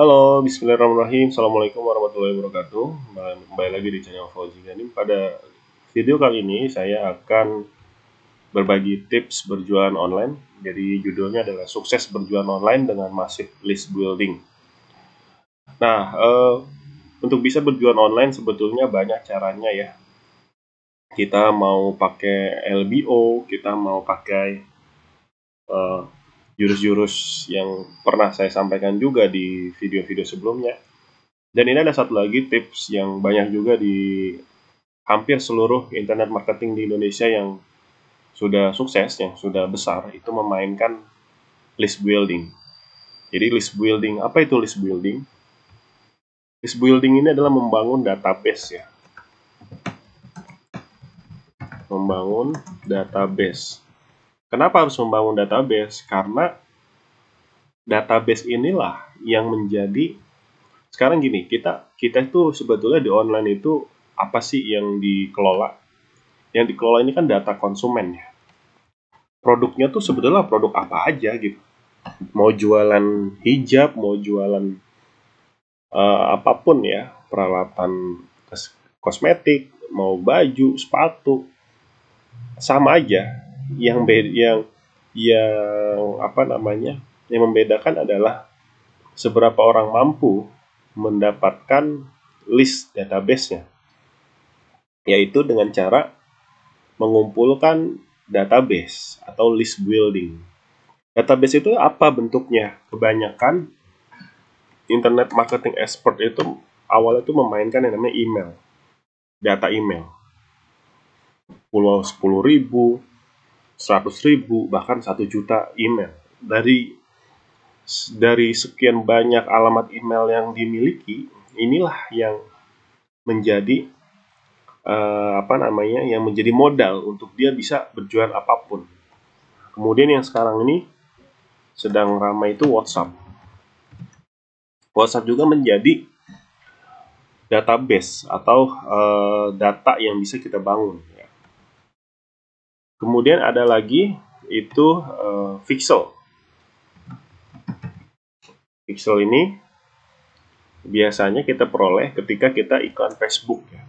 Halo, bismillahirrahmanirrahim. Assalamualaikum warahmatullahi wabarakatuh. Kembali lagi di channel Fauzi Ganim. Pada video kali ini saya akan berbagi tips berjualan online. Jadi judulnya adalah sukses berjualan online dengan massive list building. Nah, untuk bisa berjualan online sebetulnya banyak caranya ya. Kita mau pakai LBO, kita mau pakai jurus-jurus yang pernah saya sampaikan juga di video-video sebelumnya. Dan ini ada satu lagi tips yang banyak juga di hampir seluruh internet marketing di Indonesia yang sudah sukses, yang sudah besar, itu memainkan list building. Jadi list building, apa itu list building? List building ini adalah membangun database ya. Membangun database. Kenapa harus membangun database? Karena database inilah yang menjadi, sekarang gini, kita itu sebetulnya di online itu apa sih yang dikelola? Yang dikelola ini kan data konsumen ya. Produknya tuh sebetulnya produk apa aja gitu. Mau jualan hijab, mau jualan apapun ya, peralatan kosmetik, mau baju, sepatu, sama aja. Yang apa namanya? Yang membedakan adalah seberapa orang mampu mendapatkan list database-nya, yaitu dengan cara mengumpulkan database atau list building. Database itu apa bentuknya? Kebanyakan internet marketing expert itu awalnya itu memainkan yang namanya email, data email. 10.000, 100.000, bahkan 1 juta email. Dari sekian banyak alamat email yang dimiliki, inilah yang menjadi yang menjadi modal untuk dia bisa berjualan apapun. Kemudian yang sekarang ini sedang ramai itu WhatsApp. WhatsApp juga menjadi database atau data yang bisa kita bangun. Ya. Kemudian ada lagi itu Pixel. Pixel ini biasanya kita peroleh ketika kita iklan Facebook. Ya.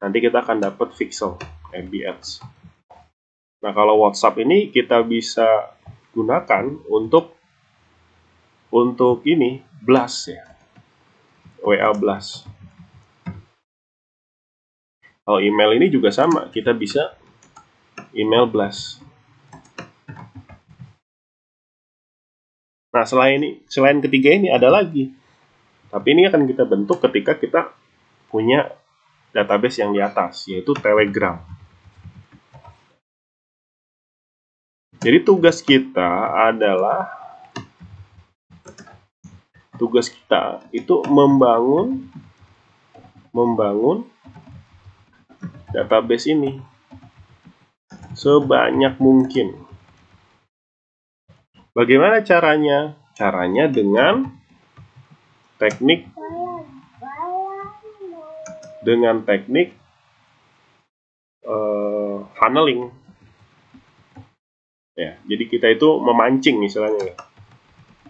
Nanti kita akan dapat Pixel, MBS. Nah kalau WhatsApp ini kita bisa gunakan untuk ini blast ya, WA blast. Kalau email ini juga sama, kita bisa email blast. Nah, selain ketiga ini ada lagi. Tapi ini akan kita bentuk ketika kita punya database yang di atas, yaitu Telegram. Jadi tugas kita itu membangun database ini sebanyak mungkin. Bagaimana caranya? Caranya dengan teknik funneling. Ya, jadi kita itu memancing istilahnya,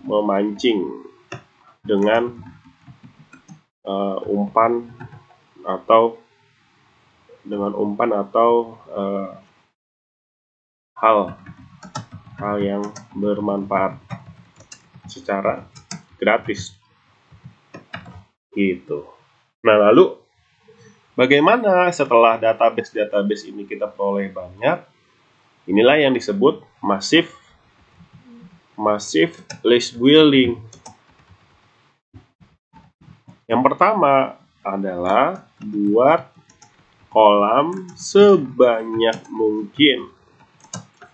memancing dengan umpan atau hal yang bermanfaat secara gratis gitu. Nah lalu bagaimana setelah database ini kita peroleh banyak? Inilah yang disebut massive list building. Yang pertama adalah buat kolam sebanyak mungkin.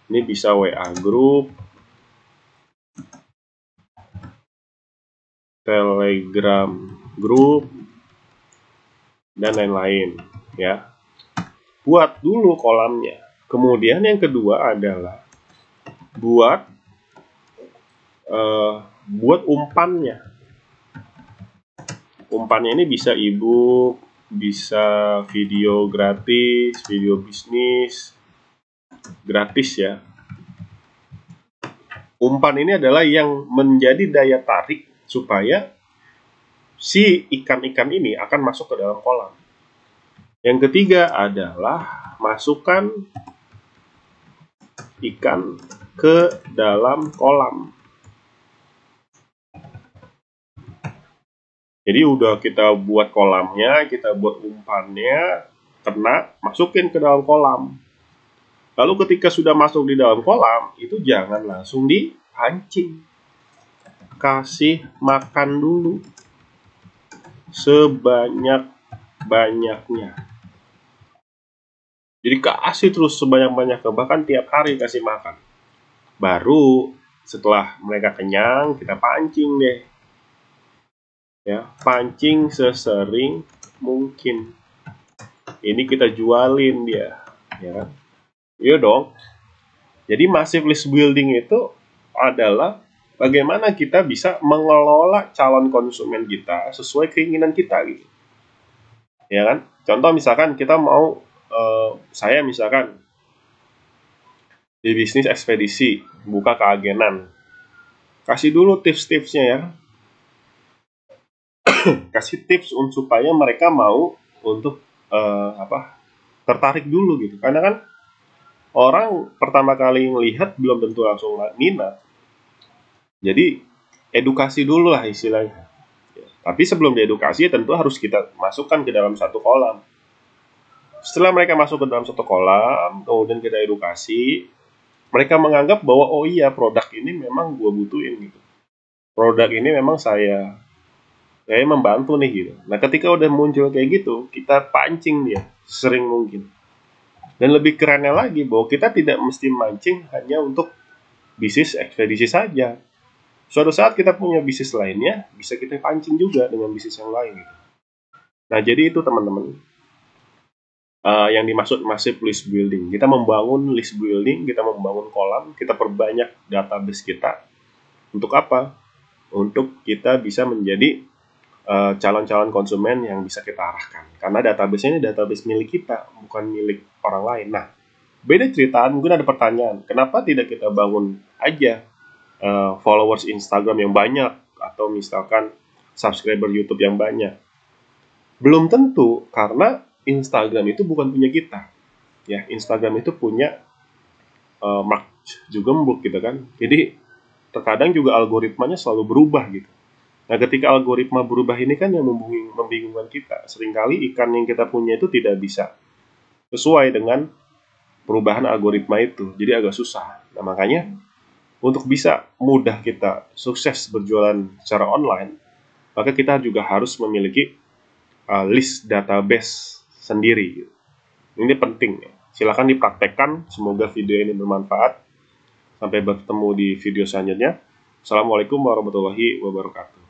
Ini bisa WA group, Telegram group, dan lain-lain ya. Buat dulu kolamnya. Kemudian yang kedua adalah buat umpannya. Umpannya ini bisa ebook, bisa video gratis, video bisnis gratis ya. Umpan ini adalah yang menjadi daya tarik supaya si ikan-ikan ini akan masuk ke dalam kolam. Yang ketiga adalah masukkan ikan ke dalam kolam. Jadi udah kita buat kolamnya, kita buat umpannya, kena, masukin ke dalam kolam. Lalu ketika sudah masuk di dalam kolam, itu jangan langsung dipancing. Kasih makan dulu sebanyak-banyaknya. Jadi kasih terus sebanyak-banyaknya, bahkan tiap hari kasih makan. Baru setelah mereka kenyang, kita pancing deh. Ya, pancing sesering mungkin. Ini kita jualin dia, ya kan? Iya dong. Jadi massive list building itu adalah bagaimana kita bisa mengelola calon konsumen kita sesuai keinginan kita gitu. Ya kan? Contoh misalkan kita mau saya misalkan di bisnis ekspedisi, buka keagenan. Kasih dulu tips-tipsnya ya. Kasih tips supaya mereka mau untuk tertarik dulu gitu. Karena kan orang pertama kali melihat belum tentu langsung minat. Jadi edukasi dulu lah istilahnya. Tapi sebelum diedukasi tentu harus kita masukkan ke dalam satu kolam. Setelah mereka masuk ke dalam satu kolam, kemudian kita edukasi, mereka menganggap bahwa oh iya produk ini memang gue butuhin gitu. Produk ini memang saya membantu nih gitu. Nah ketika udah muncul kayak gitu, kita pancing dia sering mungkin. Dan lebih kerennya lagi bahwa kita tidak mesti mancing hanya untuk bisnis ekspedisi saja. Suatu saat kita punya bisnis lainnya, bisa kita pancing juga dengan bisnis yang lain. Nah, jadi itu teman-teman. Yang dimaksud massive list building. Kita membangun list building, kita membangun kolam, kita perbanyak database kita. Untuk apa? Untuk kita bisa menjadi calon-calon konsumen yang bisa kita arahkan. Karena database ini database milik kita, bukan milik orang lain. Nah, beda cerita, mungkin ada pertanyaan. Kenapa tidak kita bangun aja followers Instagram yang banyak atau misalkan subscriber YouTube yang banyak? Belum tentu, karena Instagram itu bukan punya kita. Ya, Instagram itu punya Mark Zuckerberg gitu kan. Jadi terkadang juga algoritmanya selalu berubah gitu. Nah, ketika algoritma berubah ini kan yang membingungkan kita. Seringkali ikan yang kita punya itu tidak bisa sesuai dengan perubahan algoritma itu. Jadi agak susah. Nah, makanya untuk bisa mudah kita sukses berjualan secara online, maka kita juga harus memiliki list database sendiri. Ini penting. Silakan dipraktekkan. Semoga video ini bermanfaat. Sampai bertemu di video selanjutnya. Assalamualaikum warahmatullahi wabarakatuh.